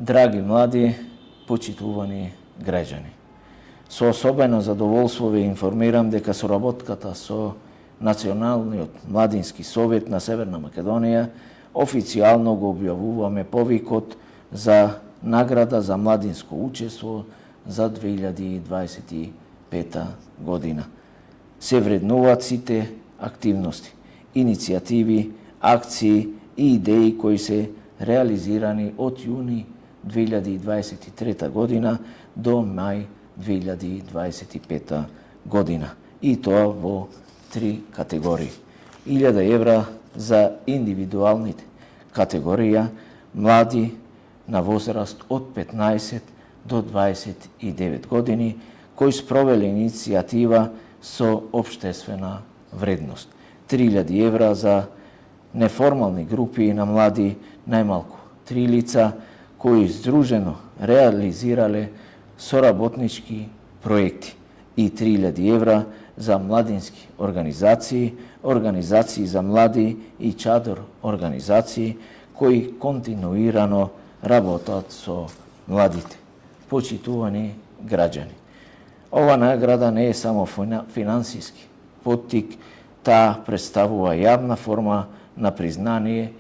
Драги млади, почитувани граѓани, со особено задоволство ве информирам дека соработката со Националниот младински совет на Северна Македонија официјално го објавуваме повикот за награда за младинско учество за 2025 година. Се вреднуваат сите активности, иницијативи, акции и идеи кои се реализирани од јуни 2023 година до мај 2025 година. И тоа во 3 категории. 1000 евра за индивидуалните категорија млади на возраст од 15 до 29 години кои спровеле иницијатива со општествена вредност. 3000 евра за неформални групи на млади, најмалку 3 лица кои здружено реализирале соработнички проекти и 3000 евра за младински организации, организации за млади и чадор организации кои континуирано работат со младите. Почитувани граѓани, ова награда не е само финансиски поттик, таа представува јавна форма на признание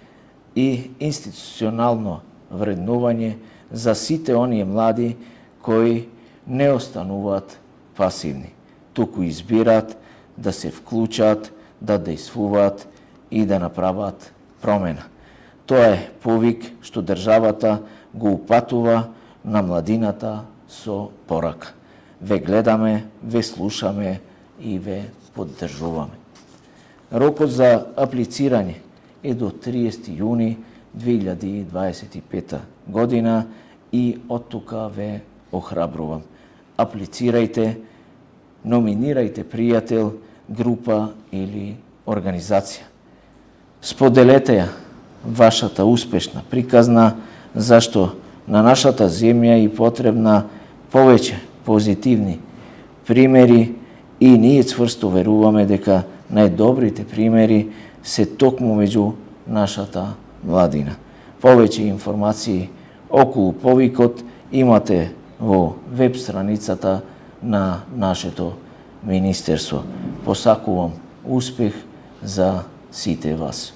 и институционално вреднување за сите оние млади кои не остануваат пасивни, туку избират да се вклучат, да дејствуваат и да направат промена. Тоа е повик што државата го упатува на младината со порака. Ве гледаме, ве слушаме и ве поддржуваме. Рокот за аплицирање е до 30 јуни 2025 година и од тука ве охрабрувам. Аплицирајте, номинирајте пријател, група или организација. Споделете ја вашата успешна приказна, зашто на нашата земја и потребна повеќе позитивни примери и ние цврсто веруваме дека најдобрите примери се токму меѓу нашата младина. Повеќе информации околу повикот имате во веб страницата на нашето министерство. Посакувам успех за сите вас.